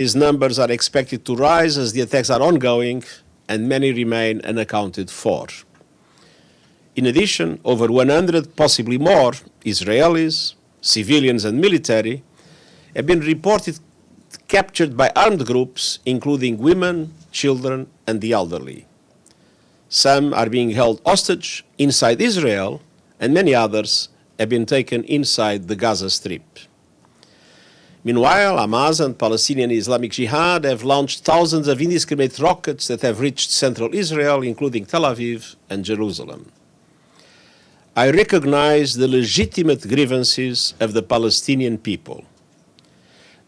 These numbers are expected to rise as the attacks are ongoing and many remain unaccounted for. In addition, over 100, possibly more, Israelis, civilians and military have been reported captured by armed groups, including women, children and the elderly. Some are being held hostage inside Israel, and many others have been taken inside the Gaza Strip. Meanwhile, Hamas and Palestinian Islamic Jihad have launched thousands of indiscriminate rockets that have reached central Israel, including Tel Aviv and Jerusalem. I recognize the legitimate grievances of the Palestinian people,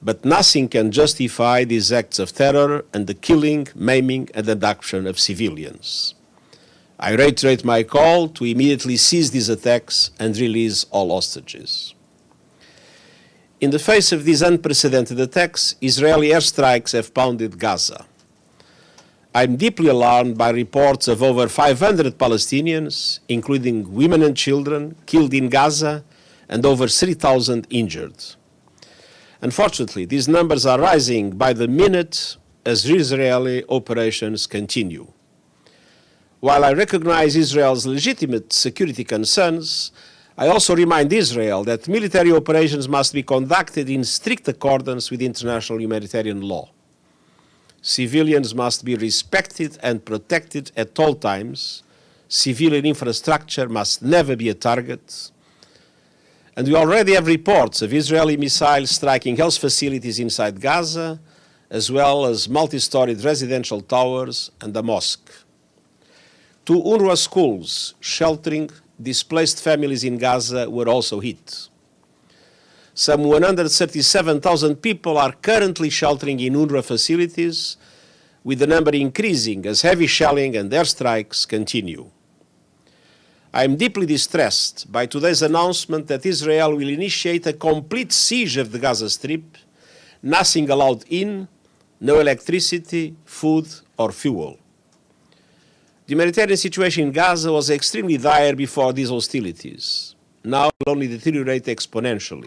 but nothing can justify these acts of terror and the killing, maiming, and abduction of civilians. I reiterate my call to immediately cease these attacks and release all hostages. In the face of these unprecedented attacks, Israeli airstrikes have pounded Gaza. I'm deeply alarmed by reports of over 500 Palestinians, including women and children, killed in Gaza and over 3,000 injured. Unfortunately, these numbers are rising by the minute as Israeli operations continue. While I recognize Israel's legitimate security concerns, I also remind Israel that military operations must be conducted in strict accordance with international humanitarian law. Civilians must be respected and protected at all times. Civilian infrastructure must never be a target. And we already have reports of Israeli missiles striking health facilities inside Gaza, as well as multi-storied residential towers and a mosque. 2 UNRWA schools sheltering displaced families in Gaza were also hit. Some 137,000 people are currently sheltering in UNRWA facilities, with the number increasing as heavy shelling and airstrikes continue. I am deeply distressed by today's announcement that Israel will initiate a complete siege of the Gaza Strip, nothing allowed in, no electricity, food or fuel. The humanitarian situation in Gaza was extremely dire before these hostilities. Now it will only deteriorate exponentially.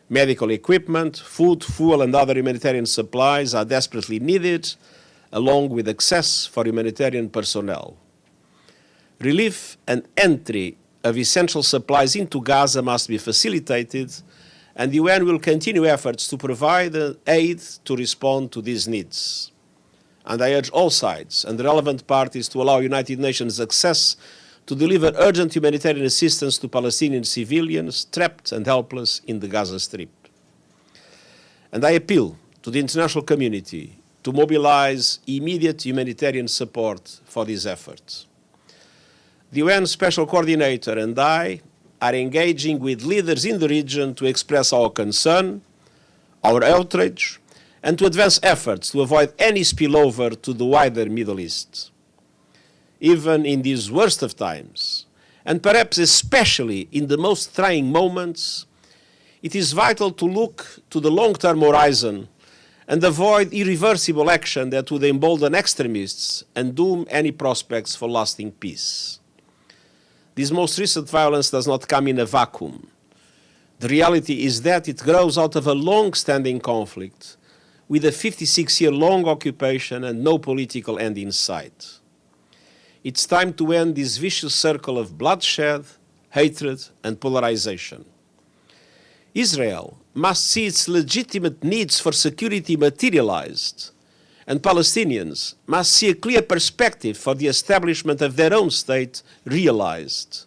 Medical equipment, food, fuel, and other humanitarian supplies are desperately needed, along with access for humanitarian personnel. Relief and entry of essential supplies into Gaza must be facilitated, and the UN will continue efforts to provide aid to respond to these needs. And I urge all sides and the relevant parties to allow United Nations access to deliver urgent humanitarian assistance to Palestinian civilians trapped and helpless in the Gaza Strip. And I appeal to the international community to mobilize immediate humanitarian support for these efforts. The UN Special Coordinator and I are engaging with leaders in the region to express our concern, our outrage, and to advance efforts to avoid any spillover to the wider Middle East. Even in these worst of times, and perhaps especially in the most trying moments, it is vital to look to the long-term horizon and avoid irreversible action that would embolden extremists and doom any prospects for lasting peace. This most recent violence does not come in a vacuum. The reality is that it grows out of a long-standing conflict with a 56-year-long occupation and no political end in sight. It's time to end this vicious circle of bloodshed, hatred, and polarization. Israel must see its legitimate needs for security materialized, and Palestinians must see a clear perspective for the establishment of their own state realized.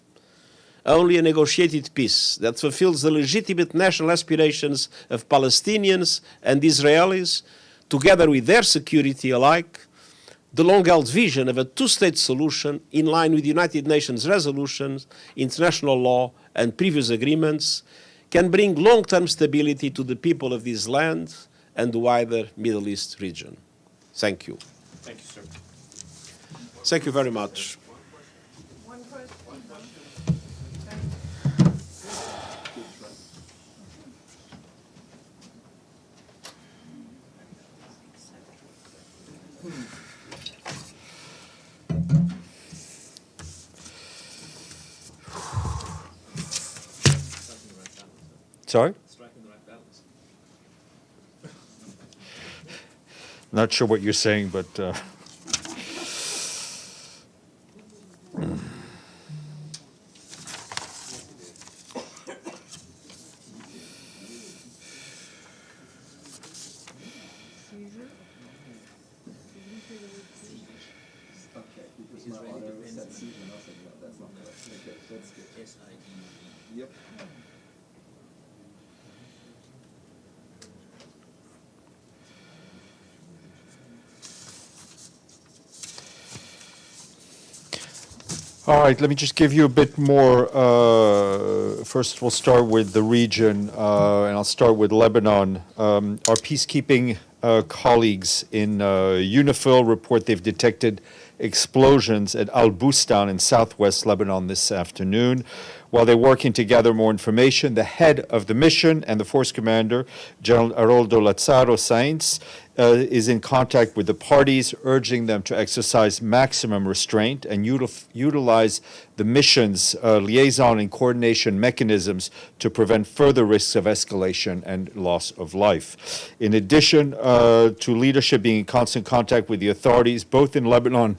Only a negotiated peace that fulfills the legitimate national aspirations of Palestinians and Israelis, together with their security alike, the long-held vision of a two-state solution in line with United Nations resolutions, international law, and previous agreements, can bring long-term stability to the people of this land and the wider Middle East region. Thank you. Thank you, sir. Thank you very much. Sorry? Striking the right balance. Not sure what you're saying, but all right, let me just give you a bit more. First, we'll start with the region, and I'll start with Lebanon. Our peacekeeping colleagues in UNIFIL report they've detected explosions at Al Bustan in southwest Lebanon this afternoon. While they're working to gather more information, the head of the mission and the force commander, General Aroldo Lazzaro Sainz, is in contact with the parties, urging them to exercise maximum restraint and utilize the mission's liaison and coordination mechanisms to prevent further risks of escalation and loss of life. In addition to leadership being in constant contact with the authorities, both in Lebanon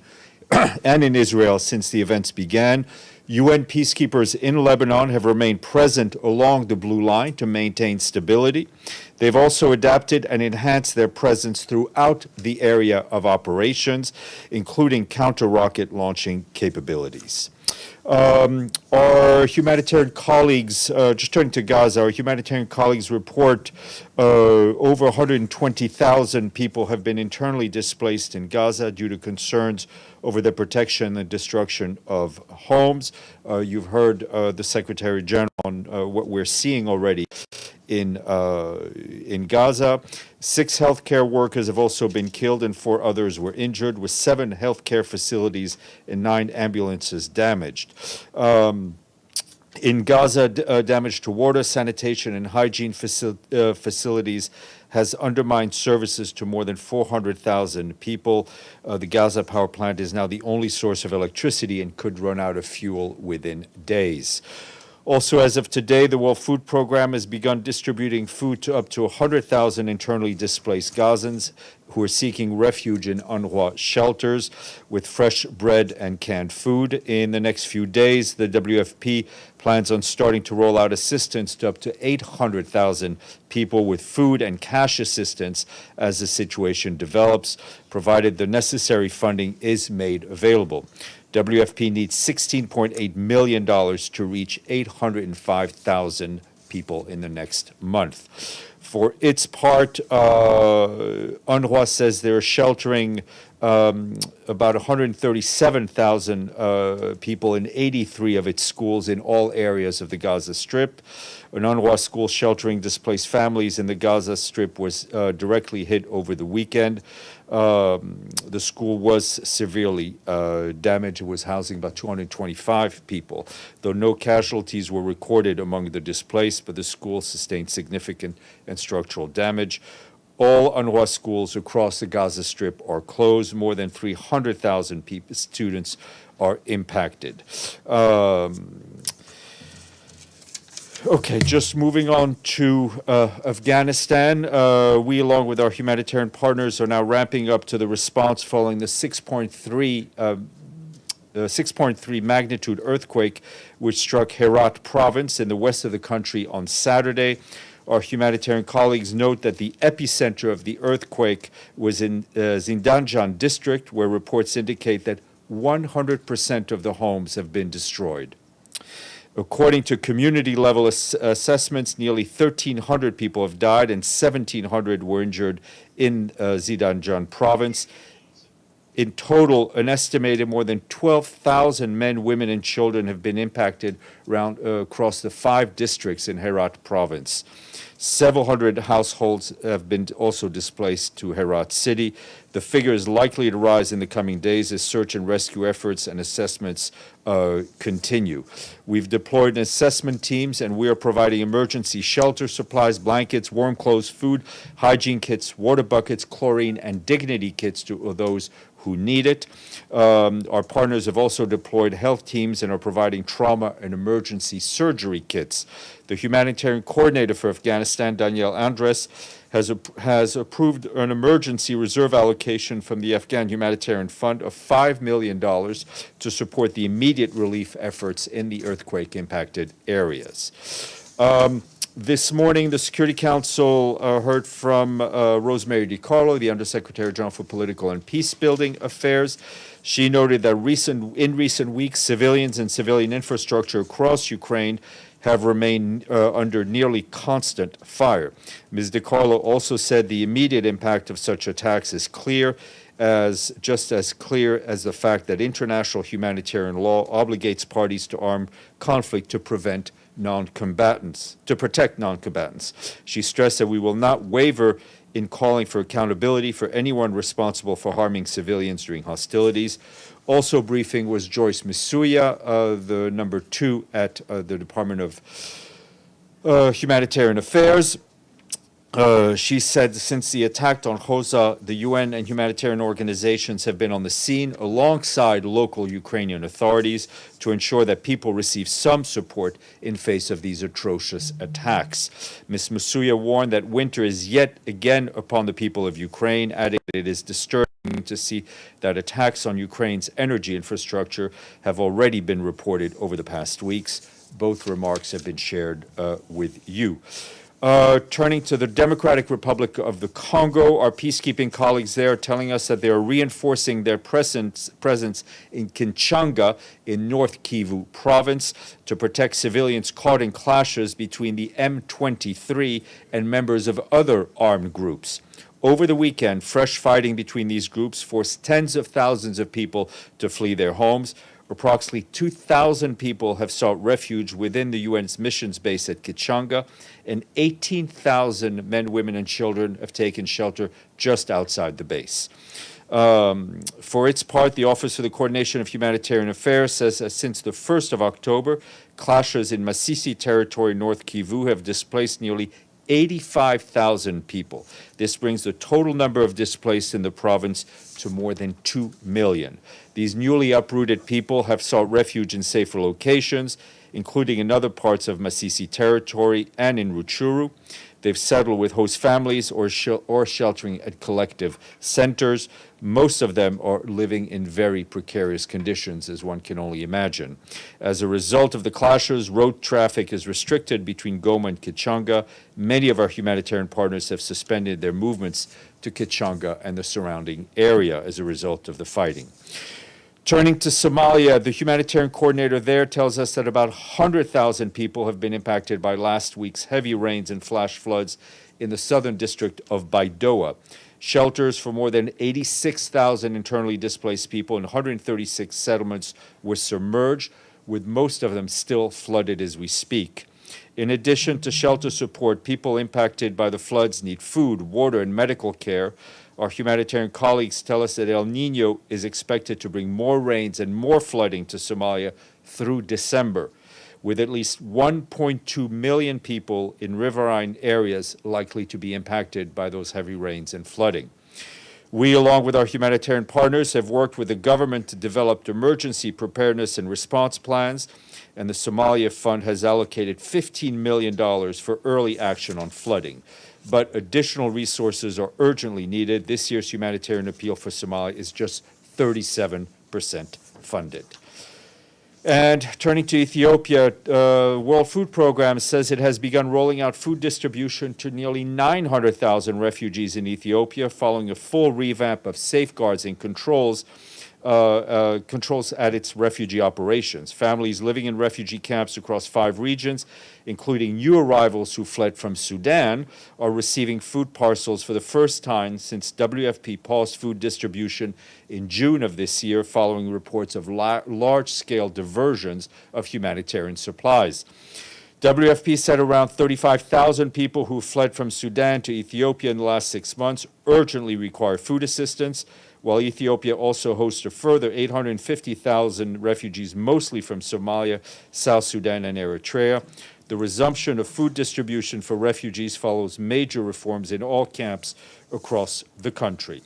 and in Israel since the events began, UN peacekeepers in Lebanon have remained present along the Blue Line to maintain stability. They've also adapted and enhanced their presence throughout the area of operations, including counter-rocket launching capabilities. Our humanitarian colleagues, just turning to Gaza, our humanitarian colleagues report over 120,000 people have been internally displaced in Gaza due to concerns over the protection and destruction of homes. You've heard the Secretary General on what we're seeing already in Gaza. 6 healthcare workers have also been killed and 4 others were injured, with 7 healthcare facilities and 9 ambulances damaged. In Gaza, damage to water, sanitation, and hygiene facilities has undermined services to more than 400,000 people. The Gaza power plant is now the only source of electricity and could run out of fuel within days. Also, as of today, the World Food Program has begun distributing food to up to 100,000 internally displaced Gazans who are seeking refuge in UNRWA shelters with fresh bread and canned food. In the next few days, the WFP plans on starting to roll out assistance to up to 800,000 people with food and cash assistance as the situation develops, provided the necessary funding is made available. WFP needs $16.8 million to reach 805,000 people in the next month. For its part, UNRWA says they're sheltering about 137,000 people in 83 of its schools in all areas of the Gaza Strip. An UNRWA school sheltering displaced families in the Gaza Strip was directly hit over the weekend. The school was severely damaged. It was housing about 225 people, though no casualties were recorded among the displaced, but the school sustained significant and structural damage. All UNRWA schools across the Gaza Strip are closed. More than 300,000 students are impacted. Okay, just moving on to Afghanistan. We, along with our humanitarian partners, are now ramping up to the response following the 6.3 magnitude earthquake which struck Herat province in the west of the country on Saturday. Our humanitarian colleagues note that the epicenter of the earthquake was in Zindanjan district, where reports indicate that 100% of the homes have been destroyed. According to community-level assessments, nearly 1,300 people have died and 1,700 were injured in Zindanjan province. In total, an estimated more than 12,000 men, women, and children have been impacted across the 5 districts in Herat province. Several hundred households have been also displaced to Herat city. The figure is likely to rise in the coming days as search and rescue efforts and assessments continue. We've deployed assessment teams, and we are providing emergency shelter supplies, blankets, warm clothes, food, hygiene kits, water buckets, chlorine, and dignity kits to those who need it. Our partners have also deployed health teams and are providing trauma and emergency emergency surgery kits. The humanitarian coordinator for Afghanistan, Danielle Andres, has approved an emergency reserve allocation from the Afghan Humanitarian Fund of $5 million to support the immediate relief efforts in the earthquake-impacted areas. This morning, the Security Council heard from Rosemary DiCarlo, the Undersecretary General for Political and Peacebuilding Affairs. She noted that in recent weeks, civilians and civilian infrastructure across Ukraine have remained under nearly constant fire. Ms. DiCarlo also said the immediate impact of such attacks is just as clear as the fact that international humanitarian law obligates parties to armed conflict to protect non-combatants. She stressed that we will not waver in calling for accountability for anyone responsible for harming civilians during hostilities. Also briefing was Joyce Misuya, the number 2 at the Department of Humanitarian Affairs. She said since the attack on Hosa, the UN and humanitarian organizations have been on the scene alongside local Ukrainian authorities to ensure that people receive some support in face of these atrocious attacks. Ms. Masuya warned that winter is yet again upon the people of Ukraine, adding that it is disturbing to see that attacks on Ukraine's energy infrastructure have already been reported over the past weeks. Both remarks have been shared with you. Turning to the Democratic Republic of the Congo, our peacekeeping colleagues there are telling us that they are reinforcing their presence in Kinshasa in North Kivu province to protect civilians caught in clashes between the M23 and members of other armed groups. Over the weekend, fresh fighting between these groups forced tens of thousands of people to flee their homes. Approximately 2,000 people have sought refuge within the UN's missions base at Kinshasa, and 18,000 men, women, and children have taken shelter just outside the base. For its part, the Office for the Coordination of Humanitarian Affairs says that since the 1st of October, clashes in Masisi territory, North Kivu, have displaced nearly 85,000 people. This brings the total number of displaced in the province to more than 2 million. These newly uprooted people have sought refuge in safer locations, including in other parts of Masisi territory and in Rutshuru. They've settled with host families or sheltering at collective centers. Most of them are living in very precarious conditions, as one can only imagine. As a result of the clashes, road traffic is restricted between Goma and Kinshasa. Many of our humanitarian partners have suspended their movements to Kinshasa and the surrounding area as a result of the fighting. Turning to Somalia, the humanitarian coordinator there tells us that about 100,000 people have been impacted by last week's heavy rains and flash floods in the southern district of Baidoa. Shelters for more than 86,000 internally displaced people in 136 settlements were submerged, with most of them still flooded as we speak. In addition to shelter support, people impacted by the floods need food, water, and medical care. Our humanitarian colleagues tell us that El Nino is expected to bring more rains and more flooding to Somalia through December, with at least 1.2 million people in riverine areas likely to be impacted by those heavy rains and flooding. We, along with our humanitarian partners, have worked with the government to develop emergency preparedness and response plans, and the Somalia Fund has allocated $15 million for early action on flooding. But additional resources are urgently needed. This year's humanitarian appeal for Somalia is just 37% funded. And turning to Ethiopia, World Food Program says it has begun rolling out food distribution to nearly 900,000 refugees in Ethiopia following a full revamp of safeguards and controls at its refugee operations. Families living in refugee camps across 5 regions, including new arrivals who fled from Sudan, are receiving food parcels for the first time since WFP paused food distribution in June of this year following reports of large-scale diversions of humanitarian supplies. WFP said around 35,000 people who fled from Sudan to Ethiopia in the last 6 months urgently require food assistance, while Ethiopia also hosts a further 850,000 refugees, mostly from Somalia, South Sudan, and Eritrea. The resumption of food distribution for refugees follows major reforms in all camps across the country.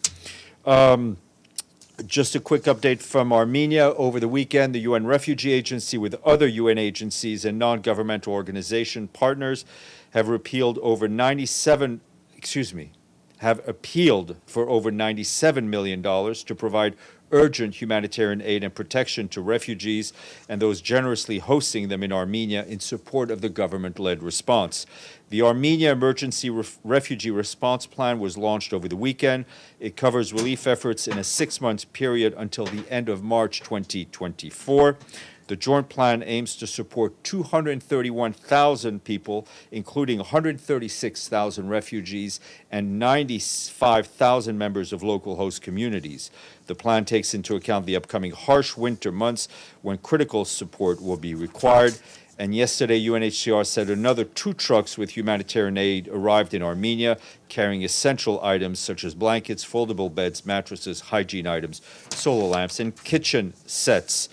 Just a quick update from Armenia. Over the weekend, the UN Refugee Agency with other UN agencies and non-governmental organization partners have appealed for over $97 million to provide urgent humanitarian aid and protection to refugees and those generously hosting them in Armenia in support of the government-led response. The Armenia Emergency Refugee Response Plan was launched over the weekend. It covers relief efforts in a 6-month period until the end of March 2024. The joint plan aims to support 231,000 people, including 136,000 refugees and 95,000 members of local host communities. The plan takes into account the upcoming harsh winter months when critical support will be required. And yesterday, UNHCR said another 2 trucks with humanitarian aid arrived in Armenia, carrying essential items such as blankets, foldable beds, mattresses, hygiene items, solar lamps, and kitchen sets.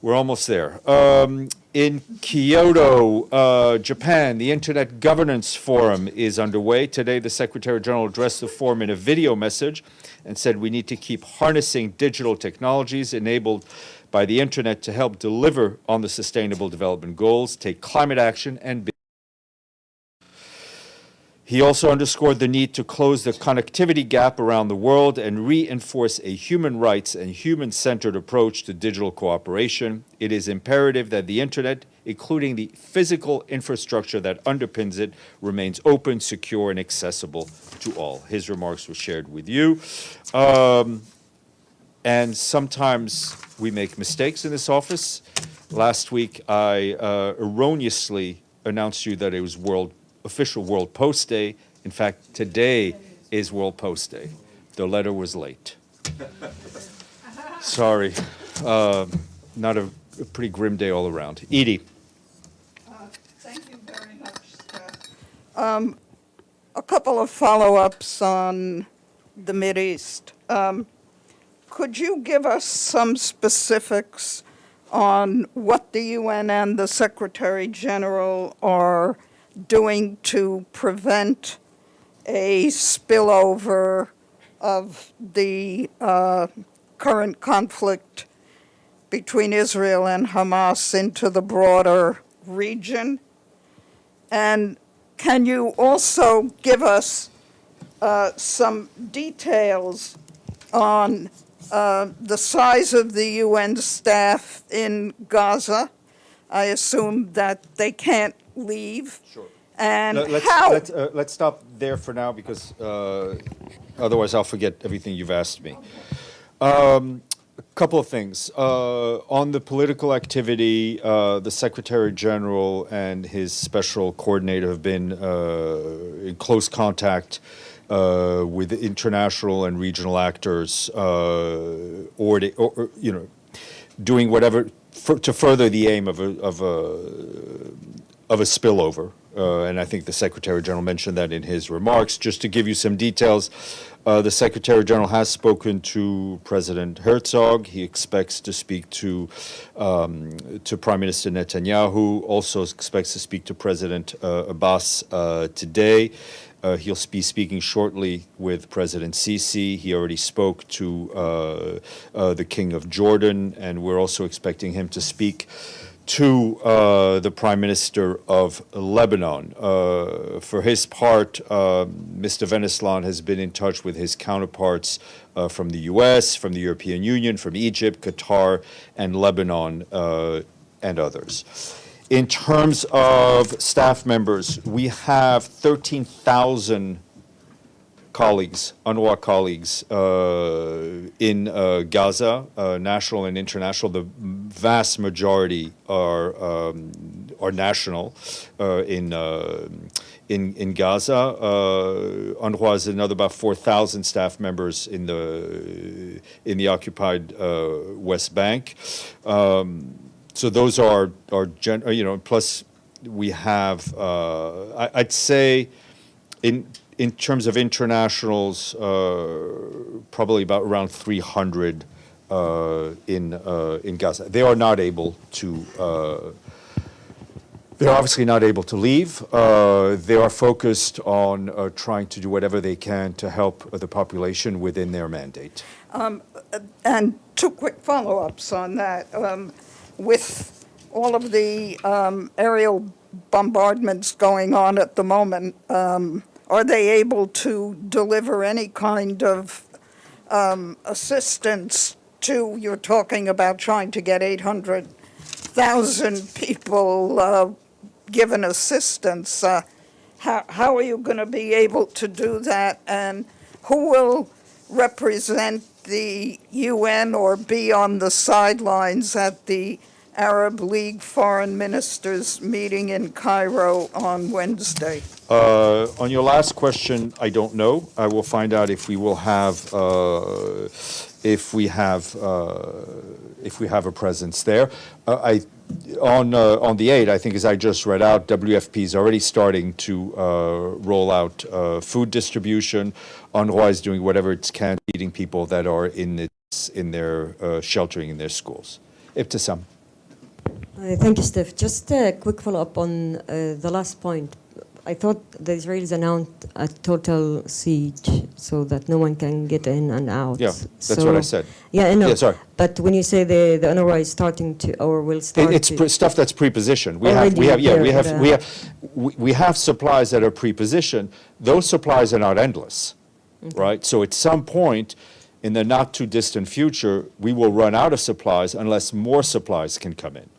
We're almost there. In Kyoto, Japan, the Internet Governance Forum is underway. Today, the Secretary General addressed the forum in a video message and said we need to keep harnessing digital technologies enabled by the Internet to help deliver on the Sustainable Development Goals, take climate action, and he also underscored the need to close the connectivity gap around the world and reinforce a human rights and human-centered approach to digital cooperation. It is imperative that the Internet, including the physical infrastructure that underpins it, remains open, secure, and accessible to all. His remarks were shared with you. And sometimes we make mistakes in this office. Last week, I erroneously announced to you that it was official World Post Day. In fact, today is World Post Day. The letter was late. Sorry. Not a pretty grim day all around. Edie. Thank you very much, Scott. A couple of follow-ups on the Mideast. Could you give us some specifics on what the UN and the Secretary General are doing to prevent a spillover of the current conflict between Israel and Hamas into the broader region? And can you also give us some details on the size of the UN staff in Gaza? I assume that they can't leave. Sure. And Let's stop there for now because otherwise I'll forget everything you've asked me. A couple of things. On the political activity, the Secretary General and his special coordinator have been in close contact with international and regional actors, doing whatever to further the aim of a spillover. And I think the Secretary General mentioned that in his remarks. Just to give you some details, the Secretary General has spoken to President Herzog. He expects to speak to Prime Minister Netanyahu. Also expects to speak to President Abbas today. He'll be speaking shortly with President Sisi. He already spoke to the King of Jordan, and we're also expecting him to speak to the Prime Minister of Lebanon. For his part, Mr. Veneslan has been in touch with his counterparts from the U.S., from the European Union, from Egypt, Qatar, and Lebanon, and others. In terms of staff members, we have 13,000 colleagues, UNRWA colleagues, in Gaza, national and international. The vast majority are national in Gaza. UNRWA has another about 4,000 staff members in the occupied West Bank. So those are plus we have, I'd say, in terms of internationals, probably about around 300 in Gaza. They are not able to They're obviously not able to leave. They are focused on trying to do whatever they can to help the population within their mandate. And two quick follow-ups on that. With all of the aerial bombardments going on at the moment, are they able to deliver any kind of assistance to, you're talking about trying to get 800,000 people given assistance. How are you going to be able to do that? And who will represent the UN or be on the sidelines at the Arab League foreign ministers meeting in Cairo on Wednesday? On your last question, I don't know. I will find out if we will have if we have a presence there. On the aid, I think, as I just read out, WFP is already starting to roll out food distribution. UNRWA is doing whatever it can, feeding people that are in their sheltering in their schools. Ibtisam. Thank you, Steph. Just a quick follow-up on the last point. I thought the Israelis announced a total siege so that no one can get in and out. Yeah, that's what I said. Yeah, I know. Yeah, sorry. But when you say the UNRWA is starting to, or will start it's to, stuff that's pre-positioned. We have supplies that are pre-positioned. Those supplies are not endless, right? So at some point in the not too distant future, we will run out of supplies unless more supplies can come in.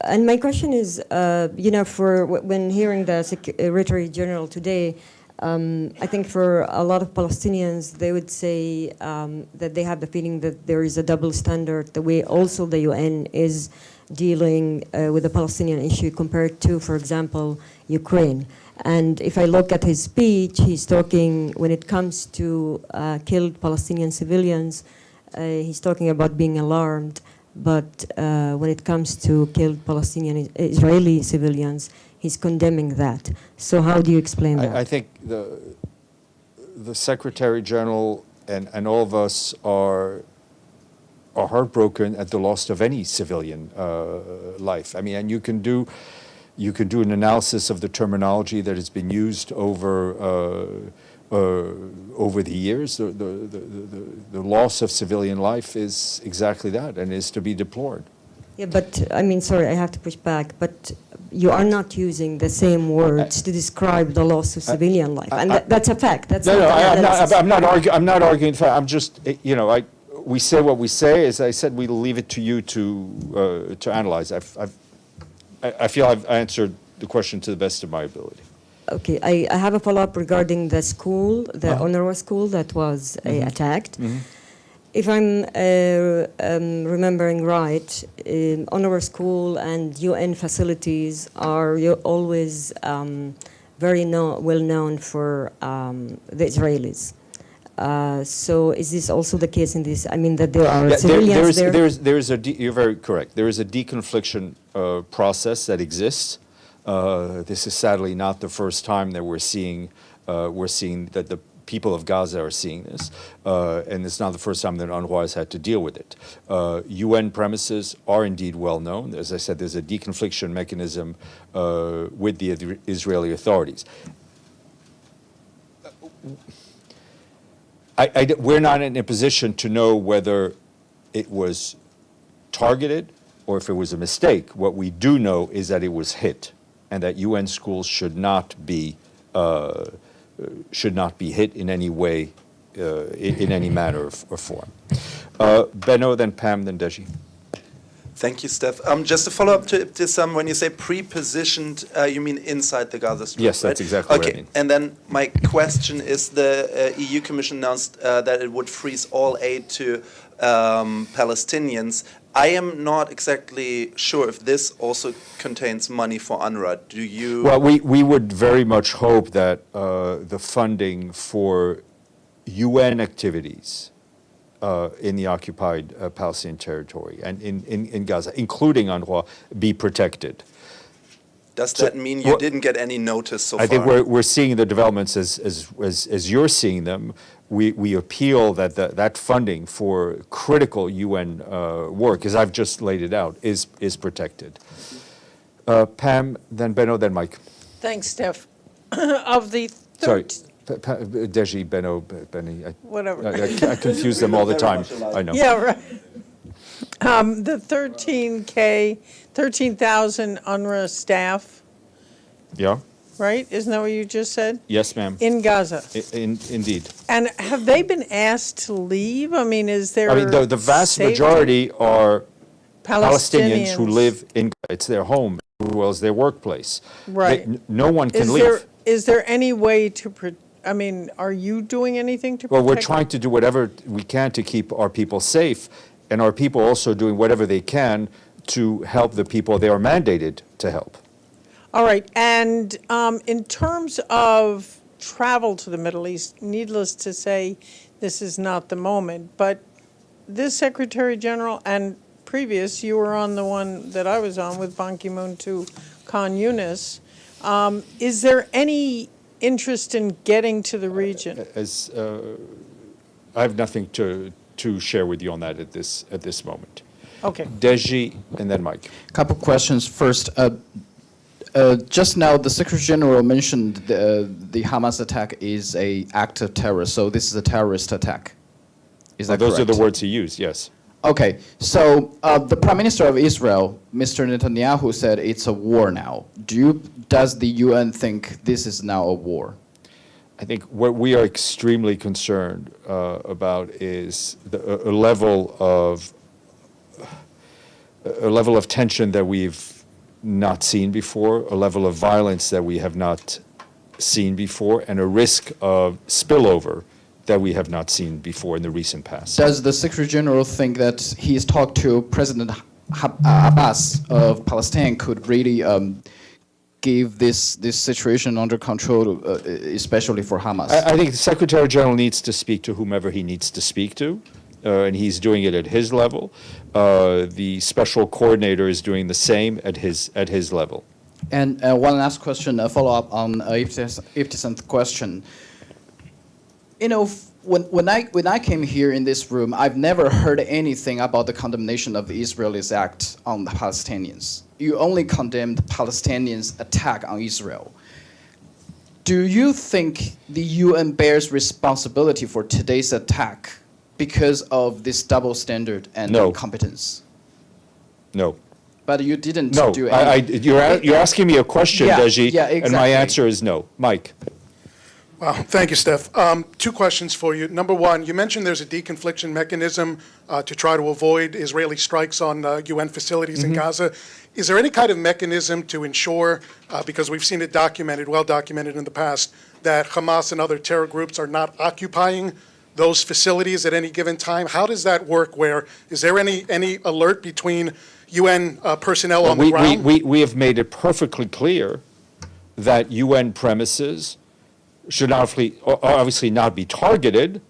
And my question is, when hearing the Secretary General today, I think for a lot of Palestinians, they would say that they have the feeling that there is a double standard, the way also the UN is dealing with the Palestinian issue compared to, for example, Ukraine. And if I look at his speech, he's talking, when it comes to killed Palestinian civilians, he's talking about being alarmed. But when it comes to killed Palestinian Israeli civilians, he's condemning that. So how do you explain that? I think the Secretary General and all of us are heartbroken at the loss of any civilian life. I mean, and you can do an analysis of the terminology that has been used over the years. The loss of civilian life is exactly that, and is to be deplored. Yeah, but I mean, sorry, I have to push back, but you are not using the same words to describe the loss of civilian life, and that's a fact. That's I'm not arguing the fact. I'm just, we say what we say. As I said, we leave it to you to analyze. I feel I've answered the question to the best of my ability. Okay, I have a follow-up regarding the school, the UNRWA school that was attacked. If I'm remembering right, UNRWA school and UN facilities are always very well known for the Israelis. So is this also the case in this? I mean, that there are civilians there? You're very correct. There is a deconfliction process that exists. This is sadly not the first time that we're seeing that the people of Gaza are seeing this, and it's not the first time that UNRWA has had to deal with it. UN premises are indeed well known. As I said, there's a deconfliction mechanism with the Israeli authorities. We're not in a position to know whether it was targeted or if it was a mistake. What we do know is that it was hit, and that UN schools should not be hit in any way, in any manner or form. Benno, then Pam, then Deji. Thank you, Steph. Just a follow-up to Ibtisam, when you say pre-positioned, you mean inside the Gaza Strip, yes, that's right? exactly what I mean. And then my question is, the EU Commission announced that it would freeze all aid to Palestinians. I am not exactly sure if this also contains money for UNRWA. Do you? Well, we would very much hope that the funding for UN activities in the occupied Palestinian territory and in Gaza, including UNRWA, be protected. Does that mean you didn't get any notice so far? I think we're seeing the developments as you're seeing them. We appeal that that funding for critical UN work, as I've just laid it out, is protected. Pam, then Benno, then Mike. Thanks, Steph. Of the Sorry, Deji, Benno, Benny. Whatever. I confuse them all the time. I know. Yeah, right. The 13,000 UNRWA staff, Yeah? right? Isn't that what you just said? Yes, ma'am. In Gaza. Indeed. And have they been asked to leave? I mean, is there? I mean, the vast safety? majority are Palestinians who Palestinians. live in, it's their home, as well as their workplace. Right. No one can Is leave. there any way to, I mean, are you doing anything to Well, protect? we're trying to do whatever we can to keep our people safe, and our people also doing whatever they can to help the people they are mandated to help. All right, and in terms of travel to the Middle East, needless to say, this is not the moment, but this Secretary General and previous, you were on the one that I was on with Ban Ki-moon to Khan Yunis. Is there any interest in getting to the region? I have nothing to share with you on that at this moment. Okay. Deji, and then Mike. Couple questions. First, just now the Secretary General mentioned the Hamas attack is an act of terror, so this is a terrorist attack. Is that Those correct? are the words he used, yes. Okay, so the Prime Minister of Israel, Mr. Netanyahu, said it's a war now. Does the UN think this is now a war? I think what we are extremely concerned about is a level of tension that we've not seen before, a level of violence that we have not seen before, and a risk of spillover that we have not seen before in the recent past. Does the Secretary General think that he's talked to President Abbas of Palestine could really give this situation under control, especially for Hamas? I think the Secretary General needs to speak to whomever he needs to speak to, and he's doing it at his level. The special coordinator is doing the same at his level. And one last question, a follow-up on Ibtisam's question. You know, when I came here in this room, I've never heard anything about the condemnation of Israel's act on the Palestinians. You only condemned Palestinians' attack on Israel. Do you think the UN bears responsibility for today's attack because of this double standard and No. incompetence? No. But you didn't No. do anything. You're asking me a question, Yeah, Deji, yeah, and my exactly. answer is no. Mike. Wow, thank you, Steph. Two questions for you. Number one, you mentioned there's a deconfliction mechanism to try to avoid Israeli strikes on UN facilities in Gaza. Is there any kind of mechanism to ensure, because we've seen it documented, well documented in the past, that Hamas and other terror groups are not occupying those facilities at any given time? How does that work? Is there any alert between UN personnel on the ground? We have made it perfectly clear that UN premises should obviously not be targeted,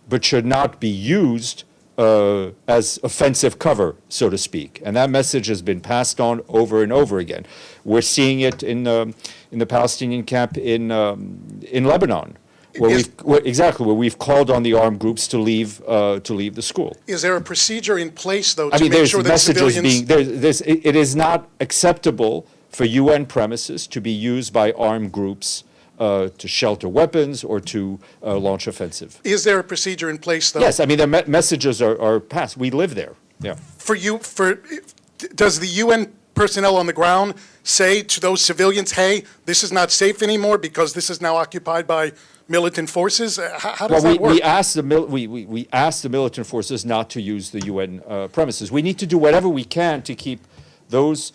but should not be used as offensive cover, so to speak. And that message has been passed on over and over again. We're seeing it in the Palestinian camp in Lebanon, where we've called on the armed groups to leave the school. Is there a procedure in place, though, I to mean, make there's sure that messages civilians... it is not acceptable for UN premises to be used by armed groups to shelter weapons or to launch offensive. Is there a procedure in place, though? Yes, I mean, the messages are passed. We live there, yeah. Does the UN personnel on the ground say to those civilians, hey, this is not safe anymore because this is now occupied by militant forces? How does that work? We asked the militant forces not to use the UN premises. We need to do whatever we can to keep those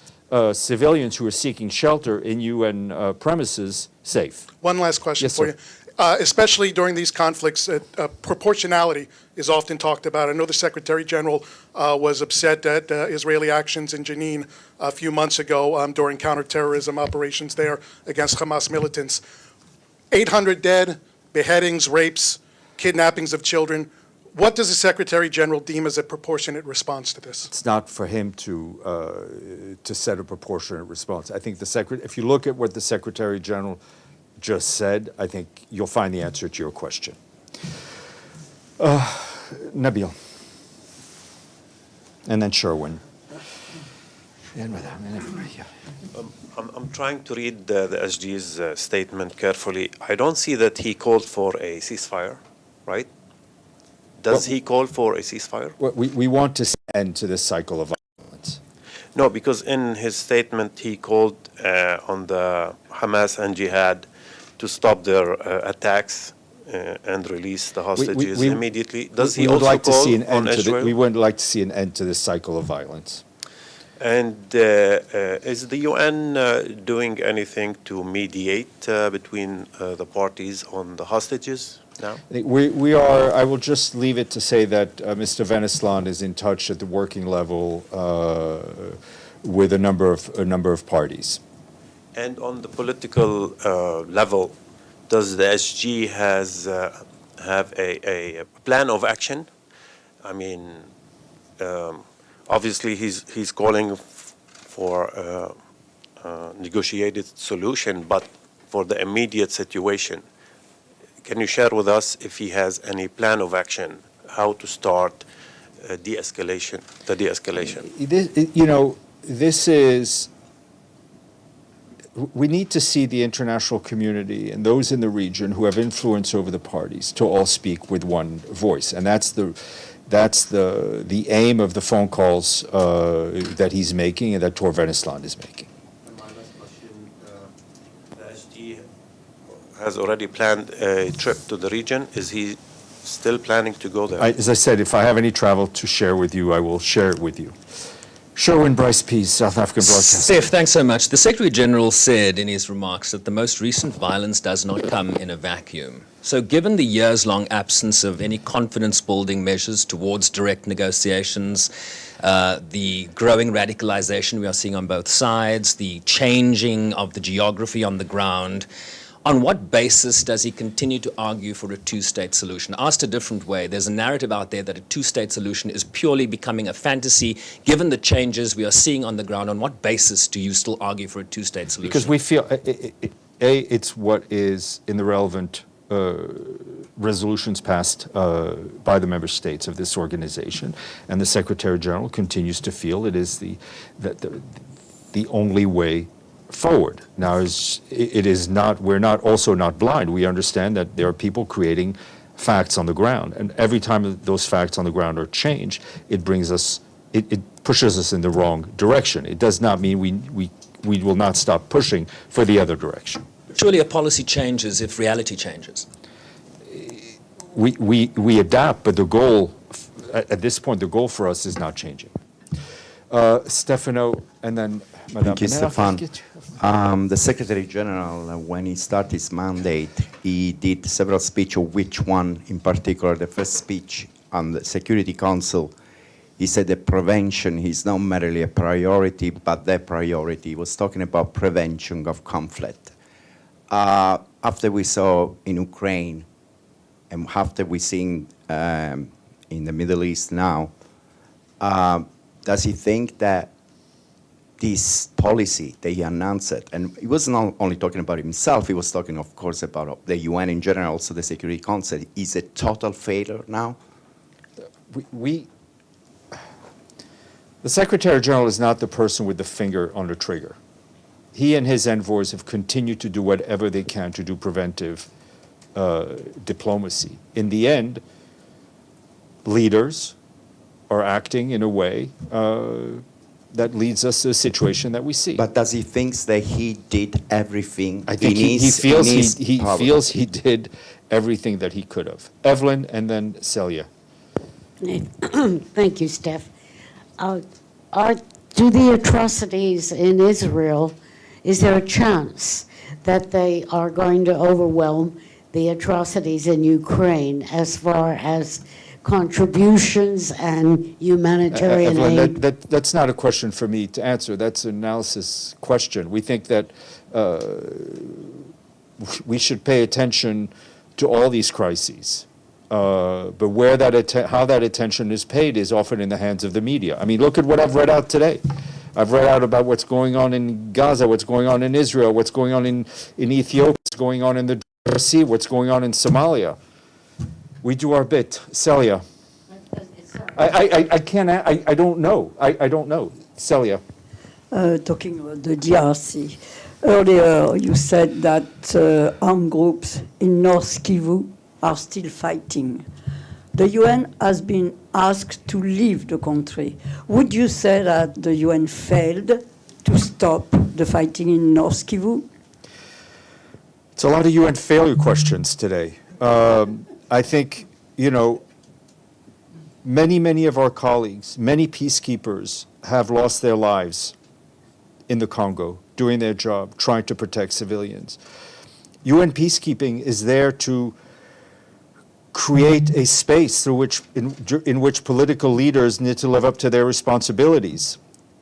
civilians who are seeking shelter in UN premises safe. One last question Yes, for sir. you. Especially during these conflicts, proportionality is often talked about. I know the Secretary General was upset at Israeli actions in Jenin a few months ago during counterterrorism operations there against Hamas militants. 800 dead, beheadings, rapes, kidnappings of children. What does the Secretary General deem as a proportionate response to this? It's not for him to set a proportionate response. I think if you look at what the Secretary General just said, I think you'll find the answer to your question. Nabil. And then Sherwin. and Madame, and everybody. Yeah. I'm trying to read the SG's statement carefully. I don't see that he called for a ceasefire, right? Does he call for a ceasefire? We want to see an end to this cycle of violence. No, because in his statement he called on the Hamas and Jihad to stop their attacks and release the hostages immediately. Does he also like to call see an on end Israel? we would like to see an end to this cycle of violence. And is the UN doing anything to mediate between the parties on the hostages now? We are. I will just leave it to say that Mr. Venislan is in touch at the working level with a number of parties. And on the political level, does the SG have a plan of action? I mean, obviously he's calling for a negotiated solution, but for the immediate situation, can you share with us if he has any plan of action, how to start the de-escalation? We need to see the international community and those in the region who have influence over the parties to all speak with one voice, and that's the aim of the phone calls that he's making and that Tor Venislan is making. And my last question, the SG has already planned a trip to the region. Is he still planning to go there? As I said, if I have any travel to share with you, I will share it with you. Sherwin Bryce Pease, South African Broadcasting. Steph, thanks so much. The Secretary General said in his remarks that the most recent violence does not come in a vacuum. So given the years-long absence of any confidence-building measures towards direct negotiations, the growing radicalization we are seeing on both sides, the changing of the geography on the ground, on what basis does he continue to argue for a two-state solution? Asked a different way, there's a narrative out there that a two-state solution is purely becoming a fantasy. Given the changes we are seeing on the ground, on what basis do you still argue for a two-state solution? Because we feel, it's what is in the relevant resolutions passed by the member states of this organization, and the Secretary General continues to feel it is the only way forward. Now, we're not blind. We understand that there are people creating facts on the ground, and every time those facts on the ground are changed, it pushes us in the wrong direction. It does not mean we will not stop pushing for the other direction. Surely a policy changes if reality changes. We adapt, but the goal, at this point, the goal for us is not changing. Stefano, and then Madame. Thank you, Stefan. The Secretary General, when he started his mandate, he did several speeches, which one in particular, the first speech on the Security Council, he said that prevention is not merely a priority, but the priority. He was talking about prevention of conflict. After we saw in Ukraine, and after we see in the Middle East now, does he think that this policy that he announced, and he was not only talking about himself, he was talking, of course, about the UN in general, also the Security Council, is a total failure now? The Secretary General is not the person with the finger on the trigger. He and his envoys have continued to do whatever they can to do preventive diplomacy. In the end, leaders are acting in a way that leads us to a situation that we see. But does he think that he did everything? I think he feels he did everything that he could have. Evelyn, and then Celia. Thank you, Steph. Do the atrocities in Israel, is there a chance that they are going to overwhelm the atrocities in Ukraine as far as contributions and humanitarian aid? That's not a question for me to answer. That's an analysis question. We think that we should pay attention to all these crises. But how that attention is paid is often in the hands of the media. I mean, look at what I've read out today. I've read out about what's going on in Gaza, what's going on in Israel, what's going on in Ethiopia, what's going on in the Sea, what's going on in Somalia. We do our bit. Celia. I can't, I don't know. I don't know. Celia. talking about the DRC. Earlier, you said that armed groups in North Kivu are still fighting. The UN has been asked to leave the country. Would you say that the UN failed to stop the fighting in North Kivu? It's a lot of UN failure questions today. I think, you know, many of our colleagues, many peacekeepers have lost their lives in the Congo, doing their job, trying to protect civilians. UN peacekeeping is there to create a space through which, in which political leaders need to live up to their responsibilities.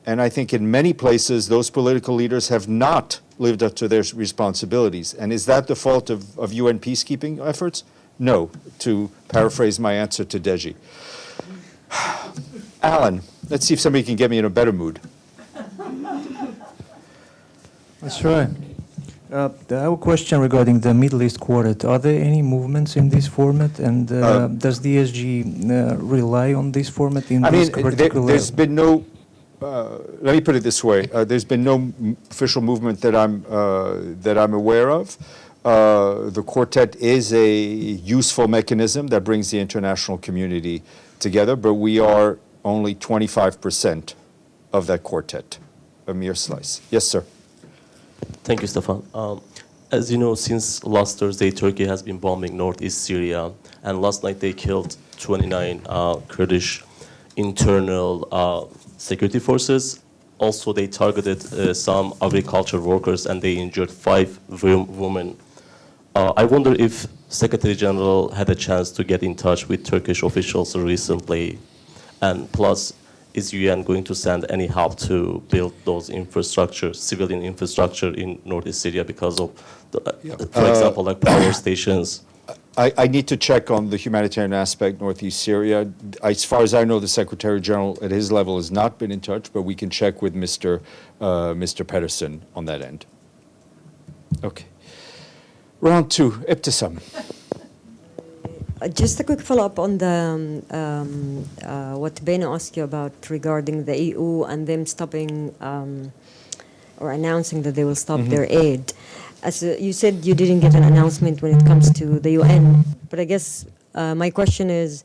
And I think in many places, those political leaders have not lived up to their responsibilities. And is that the fault of UN peacekeeping efforts? No, to paraphrase my answer to Deji. Alan, let's see if somebody can get me in a better mood. That's right. I have a question regarding the Middle East Quartet. Are there any movements in this format, and does the SG rely on this format in this particular? There's been no. Let me put it this way: there's been no official movement that I'm aware of. The quartet is a useful mechanism that brings the international community together, but we are only 25% of that quartet, a mere slice. Yes, sir. Thank you, Stefan. As you know, since last Thursday, Turkey has been bombing northeast Syria, and last night they killed 29 Kurdish internal security forces. Also, they targeted some agriculture workers, and they injured 5 women. I wonder if Secretary General had a chance to get in touch with Turkish officials recently, and plus, is UN going to send any help to build those infrastructure, civilian infrastructure in northeast Syria because of, for example, like power stations? I need to check on the humanitarian aspect, northeast Syria. As far as I know, the Secretary General at his level has not been in touch, but we can check with Mr. Pedersen on that end. Okay. Round 2, Ibtisam. Just a quick follow-up on the what Beno asked you about regarding the EU and them stopping or announcing that they will stop their aid. As you said, you didn't get an announcement when it comes to the UN, but I guess my question is,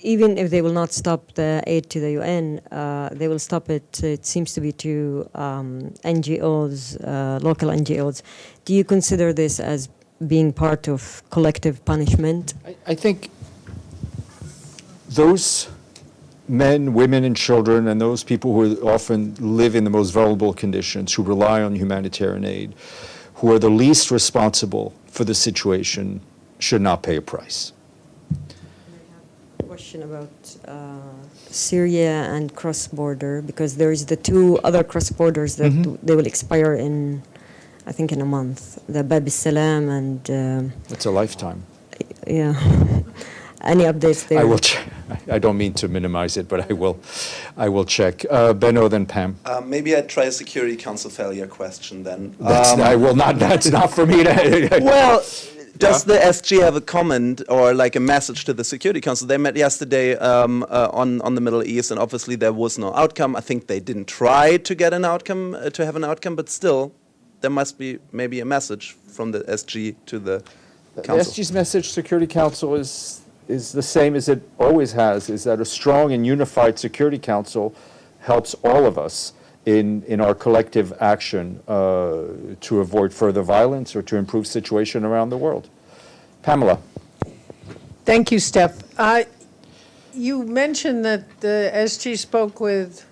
even if they will not stop the aid to the UN, they will stop it, it seems to be to NGOs, local NGOs. Do you consider this as being part of collective punishment? I think those men, women, and children, and those people who often live in the most vulnerable conditions, who rely on humanitarian aid, who are the least responsible for the situation, should not pay a price. I have a question about Syria and cross-border, because there is the 2 other cross-borders that they will expire in, I think, in a month. The Bab al-Salam and... It's a lifetime. Yeah. Any updates there? I will check. I don't mean to minimize it, but I will check. Benno, then Pam. Maybe I'd try a Security Council failure question then. I will not. That's not for me to. Well, does the SG have a comment or like a message to the Security Council? They met yesterday on the Middle East, and obviously there was no outcome. I think they didn't try to get an outcome, to have an outcome, but still, there must be maybe a message from the SG to the Council. The SG's message, Security Council, is the same as it always has, is that a strong and unified Security Council helps all of us in our collective action to avoid further violence or to improve situation around the world. Pamela. Thank you, Steph. You mentioned that the SG spoke with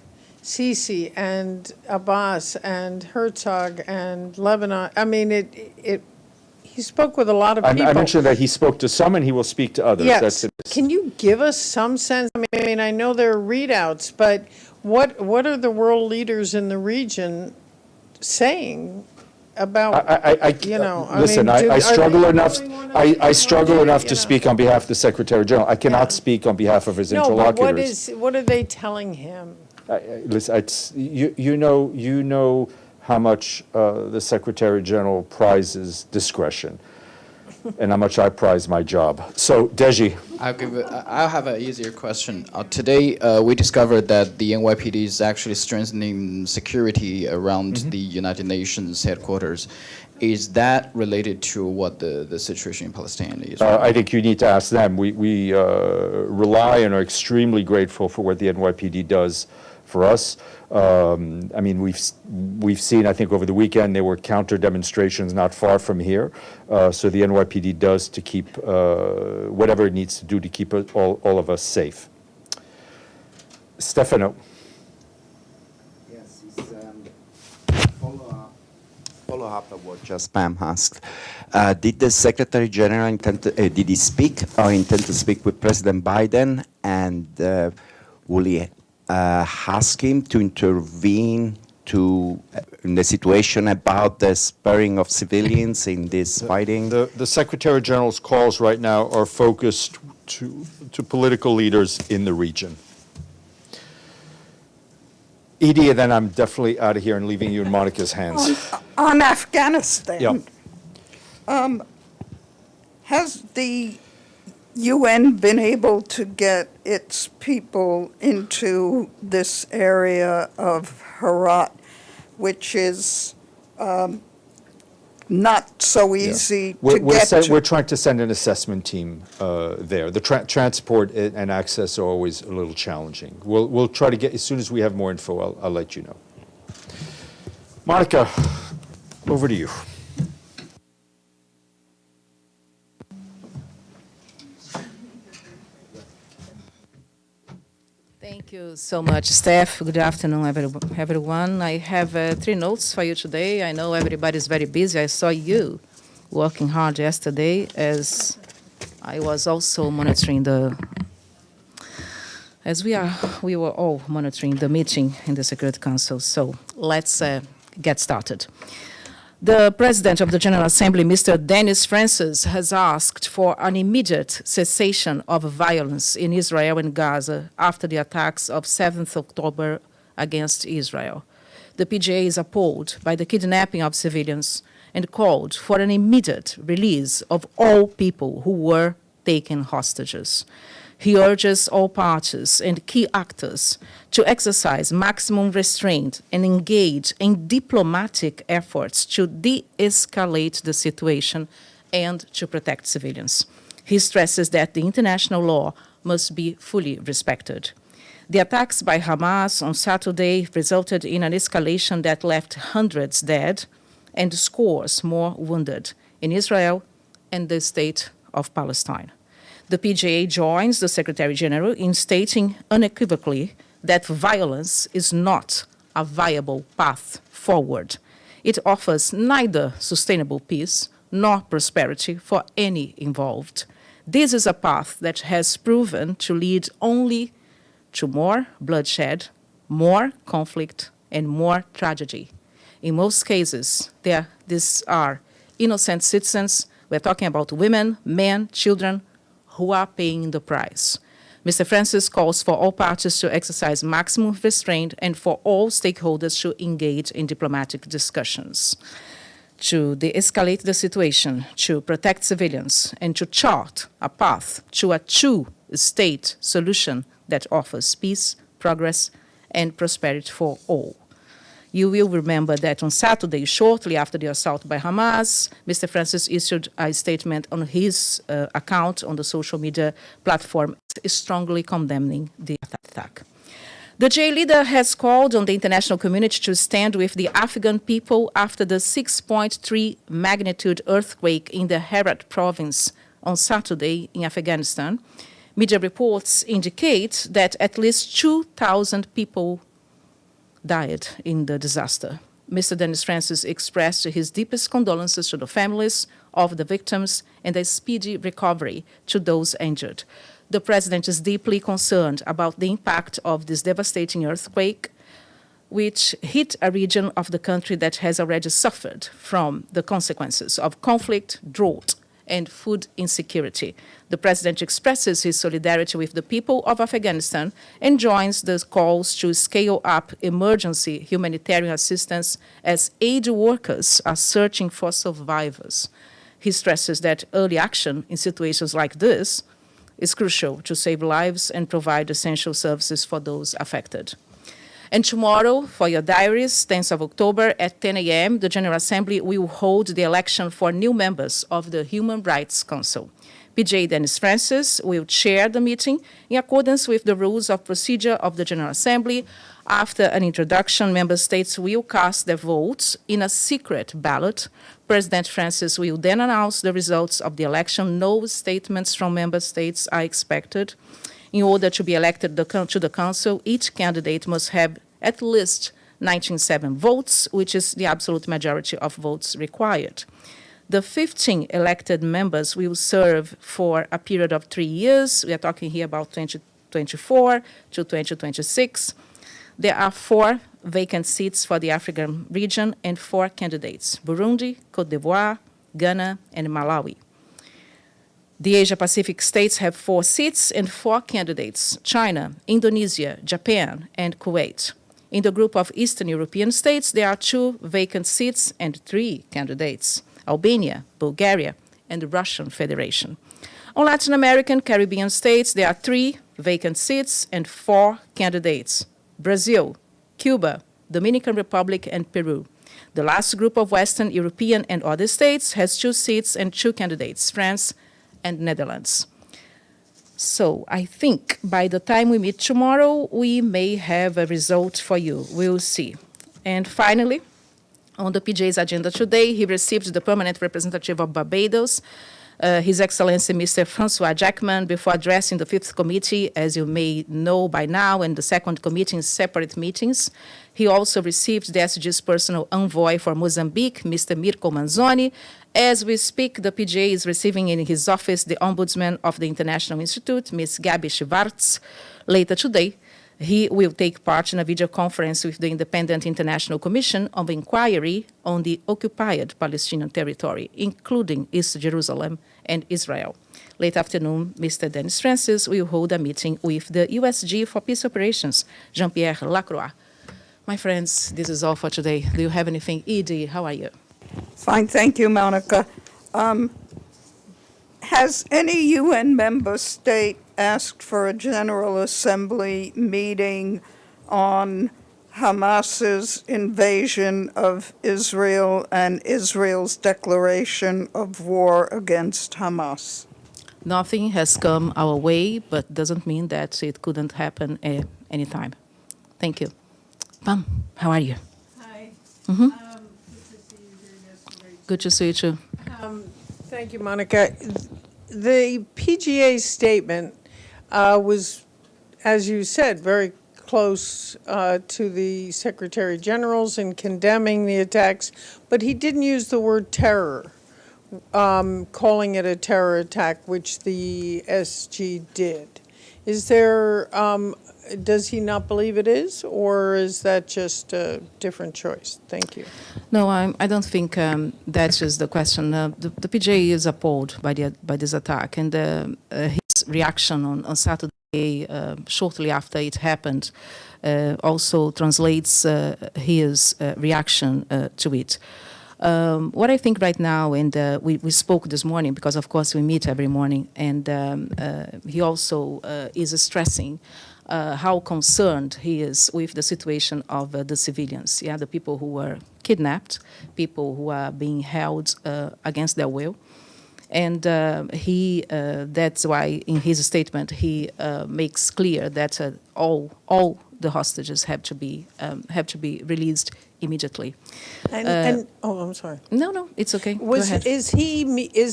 Sisi and Abbas and Herzog and Lebanon. I mean, he spoke with a lot of people. I mentioned that he spoke to some and he will speak to others. Yes. Can you give us some sense? I mean, I know there are readouts, but what are the world leaders in the region saying about, listen, I struggle enough. I struggle enough to speak on behalf of the Secretary General. I cannot speak on behalf of his interlocutors. But what are they telling him? Listen, you know how much the Secretary General prizes discretion. and how much I prize my job. So, Deji. I'll have an easier question. Today, we discovered that the NYPD is actually strengthening security around the United Nations headquarters. Is that related to what the situation in Palestine is? I think you need to ask them. We rely and are extremely grateful for what the NYPD does for us. I mean, we've seen, I think over the weekend, there were counter demonstrations not far from here. So the NYPD does to keep whatever it needs to do to keep all of us safe. Stefano. Yes, it's follow-up of what just Pam asked. Did the Secretary General intend to, did he speak or intend to speak with President Biden, and will he ask him to intervene in the situation about the sparing of civilians in this fighting? The Secretary General's calls right now are focused to political leaders in the region. Edie, and then I'm definitely out of here and leaving you in Monica's hands. On Afghanistan, Yep. has the UN been able to get its people into this area of Herat, which is not so easy to get to? We're trying to send an assessment team there. The transport and access are always a little challenging. We'll try to get, as soon as we have more info, I'll let you know. Monica, over to you. Thank you so much, Steph. Good afternoon, everyone. I have 3 notes for you today. I know everybody's very busy. I saw you working hard yesterday, as I was also monitoring we were all monitoring the meeting in the Security Council. So let's get started. The President of the General Assembly, Mr. Denis Francis, has asked for an immediate cessation of violence in Israel and Gaza after the attacks of 7th October against Israel. The PGA is appalled by the kidnapping of civilians and called for an immediate release of all people who were taken hostages. He urges all parties and key actors to exercise maximum restraint and engage in diplomatic efforts to de-escalate the situation and to protect civilians. He stresses that the international law must be fully respected. The attacks by Hamas on Saturday resulted in an escalation that left hundreds dead and scores more wounded in Israel and the state of Palestine. The PGA joins the Secretary General in stating unequivocally that violence is not a viable path forward. It offers neither sustainable peace nor prosperity for any involved. This is a path that has proven to lead only to more bloodshed, more conflict, and more tragedy. In most cases, these are innocent citizens. We're talking about women, men, children, who are paying the price. Mr. Francis calls for all parties to exercise maximum restraint and for all stakeholders to engage in diplomatic discussions, to de-escalate the situation, to protect civilians, and to chart a path to a two-state solution that offers peace, progress, and prosperity for all. You will remember that on Saturday, shortly after the assault by Hamas, Mr. Francis issued a statement on his account on the social media platform strongly condemning the attack. The J leader has called on the international community to stand with the Afghan people after the 6.3 magnitude earthquake in the Herat province on Saturday in Afghanistan. Media reports indicate that at least 2,000 people died in the disaster. Mr. Denis Francis expressed his deepest condolences to the families of the victims and a speedy recovery to those injured. The President is deeply concerned about the impact of this devastating earthquake, which hit a region of the country that has already suffered from the consequences of conflict, drought, and food insecurity. The President expresses his solidarity with the people of Afghanistan and joins the calls to scale up emergency humanitarian assistance as aid workers are searching for survivors. He stresses that early action in situations like this is crucial to save lives and provide essential services for those affected. And tomorrow, for your diaries, 10th of October at 10 a.m., the General Assembly will hold the election for new members of the Human Rights Council. PJ Dennis Francis will chair the meeting in accordance with the rules of procedure of the General Assembly. After an introduction, member states will cast their votes in a secret ballot. President Francis will then announce the results of the election. No statements from member states are expected. In order to be elected to the Council, each candidate must have at least 97 votes, which is the absolute majority of votes required. The 15 elected members will serve for a period of 3 years. We are talking here about 2024 to 2026. There are 4 vacant seats for the African region and 4 candidates: Burundi, Cote d'Ivoire, Ghana, and Malawi. The Asia-Pacific states have 4 seats and 4 candidates: China, Indonesia, Japan, and Kuwait. In the group of Eastern European states, there are 2 vacant seats and 3 candidates: Albania, Bulgaria, and the Russian Federation. On Latin American, Caribbean states, there are 3 vacant seats and 4 candidates: Brazil, Cuba, Dominican Republic, and Peru. The last group of Western European and other states has 2 seats and 2 candidates: France and Netherlands. So I think by the time we meet tomorrow, we may have a result for you. We'll see. And finally, on the PJ's agenda today, he received the permanent representative of Barbados, His Excellency Mr. Francois Jackman, before addressing the 5th committee, as you may know by now, and the 2nd committee in separate meetings. He also received the SG's personal envoy for Mozambique, Mr. Mirko Manzoni. As we speak, the PJ is receiving in his office the Ombudsman of the International Institute, Ms. Gabi Schwartz. Later today, he will take part in a video conference with the Independent International Commission of Inquiry on the occupied Palestinian territory, including East Jerusalem and Israel. Late afternoon, Mr. Dennis Francis will hold a meeting with the USG for Peace Operations, Jean-Pierre Lacroix. My friends, this is all for today. Do you have anything? Edie, how are you? Fine, thank you, Monica. Has any UN member state asked for a General Assembly meeting on Hamas's invasion of Israel and Israel's declaration of war against Hamas? Nothing has come our way, but doesn't mean that it couldn't happen anytime. Thank you. Pam, how are you? Hi. Mm-hmm. Good to see you here yesterday. Good to see you too. Thank you, Monica. The PGA statement was, as you said, very close to the Secretary General's in condemning the attacks, but he didn't use the word terror, calling it a terror attack, which the SG did. Is there, does he not believe it is, or is that just a different choice? Thank you. No, I don't think that's just the question. The PJ is appalled by this attack, and his reaction on Saturday, shortly after it happened, also translates his reaction to it. What I think right now, and we spoke this morning, because of course we meet every morning, and he also is stressing how concerned he is with the situation of the civilians, the people who were kidnapped, people who are being held against their will. And that's why in his statement he makes clear that all the hostages have to be released immediately. And oh, I'm sorry. No, it's okay. Go ahead. Is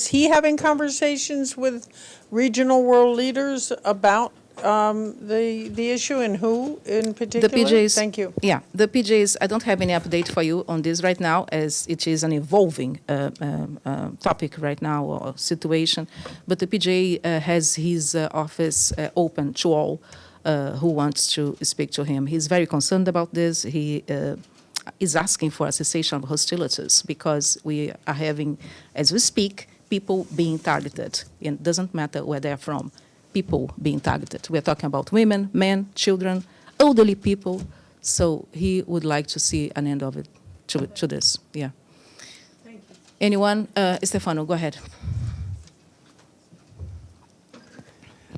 he having conversations with regional world leaders about the issue, and who in particular? The PJs. Thank you. Yeah, the PJs. I don't have any update for you on this right now, as it is an evolving topic right now, or situation. But the PJ has his office open to all who wants to speak to him. He's very concerned about this. He is asking for a cessation of hostilities, because we are having, as we speak, people being targeted. And it doesn't matter where they're from. People being targeted. We're talking about women, men, children, elderly people. So he would like to see an end of it to this. Yeah. Thank you. Anyone? Stefano, go ahead.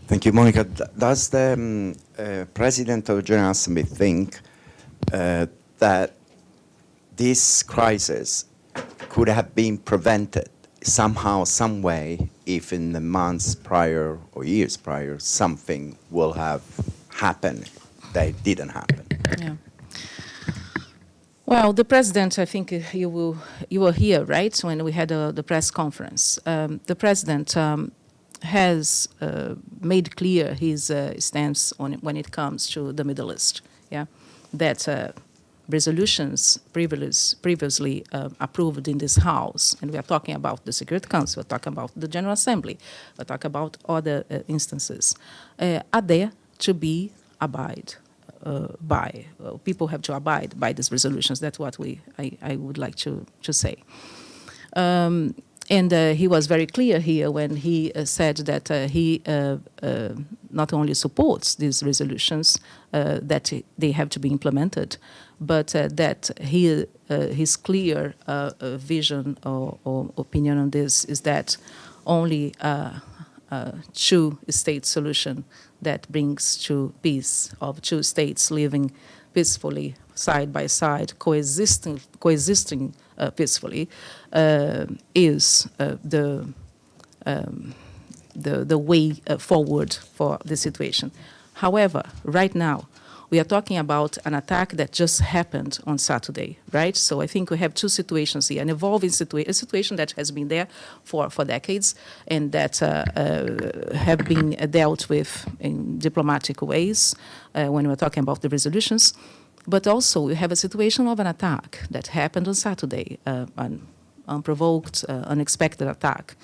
Thank you, Monica. Does the President of the General Assembly think that this crisis could have been prevented somehow, some way, if in the months prior or years prior, something will have happened that didn't happen? Yeah. Well, the president, I think you were here, right, when we had the press conference. The president has made clear his stance on when it comes to the Middle East. Yeah, that resolutions previously approved in this House, and we are talking about the Security Council, we're talking about the General Assembly, we're talking about other instances, are there to be abide by. People have to abide by these resolutions. That's what I would like to say. And he was very clear here when he said that he not only supports these resolutions, that they have to be implemented, but that his clear vision or opinion on this is that only a two-state solution that brings to peace of two states living peacefully side by side, coexisting peacefully, is the way forward for the situation. However, right now, we are talking about an attack that just happened on Saturday, right? So I think we have two situations here, an evolving situation, a situation that has been there for decades and that have been dealt with in diplomatic ways when we're talking about the resolutions. But also we have a situation of an attack that happened on Saturday, an unprovoked, unexpected attack.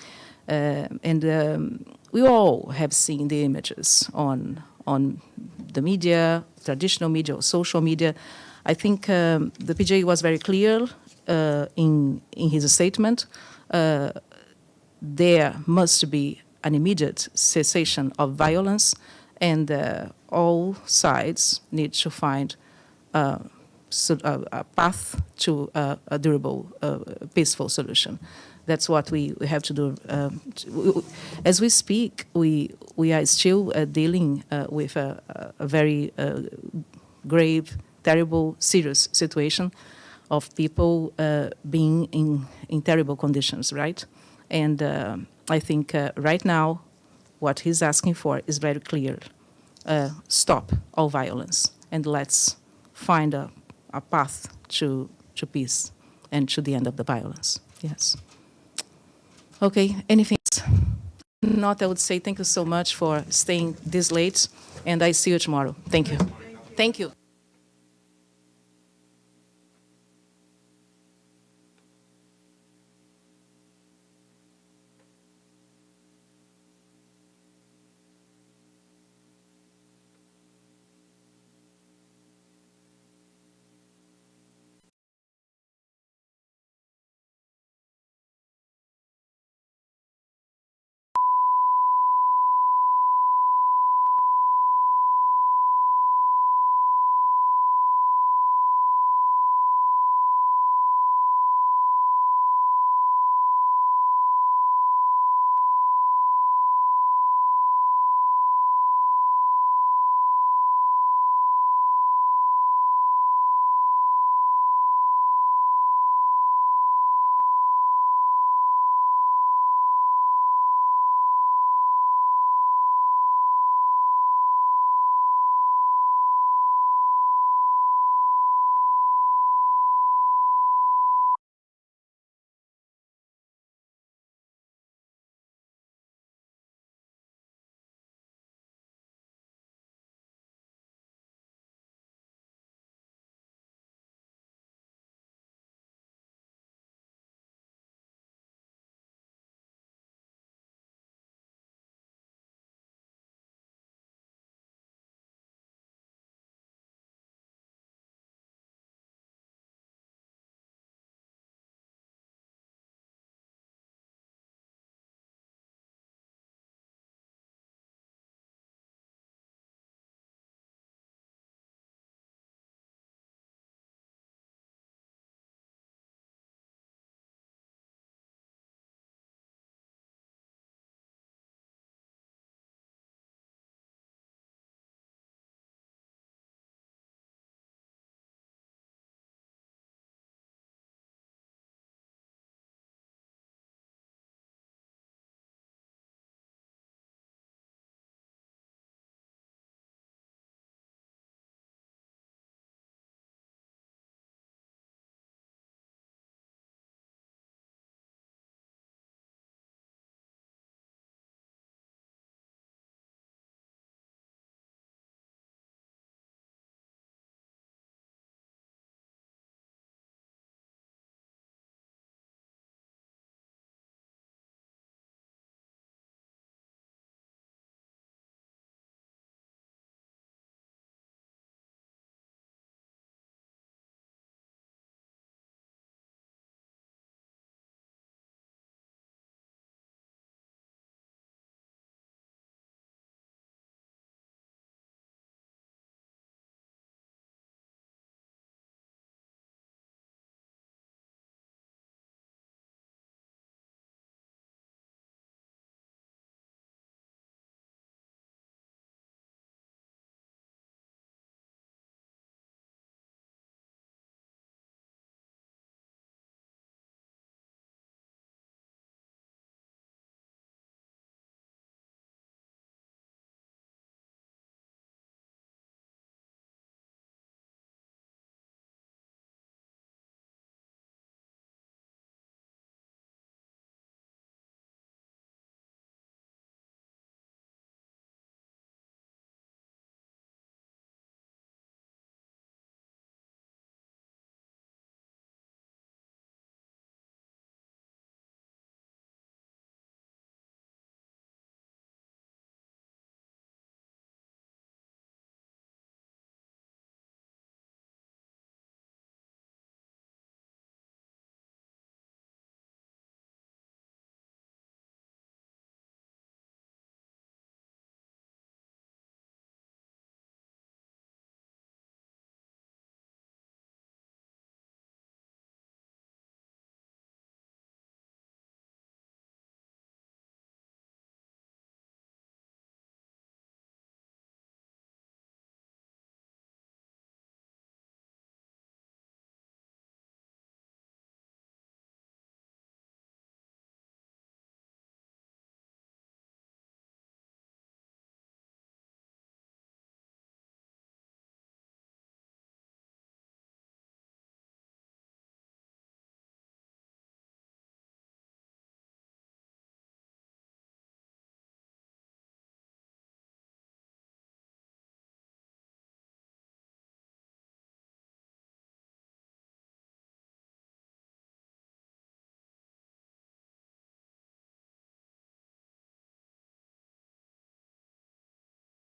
And we all have seen the images on the media, traditional media or social media. I think the PJ was very clear in his statement. There must be an immediate cessation of violence, and all sides need to find a path to a durable, peaceful solution. That's what we have to do. As we speak, we are still dealing with a very grave, terrible, serious situation of people being in terrible conditions, right? And I think right now, what he's asking for is very clear. Stop all violence, and let's find a path to peace and to the end of the violence. Yes. Okay, anything else? Not, I would say thank you so much for staying this late, and I see you tomorrow. Thank you. Thank you.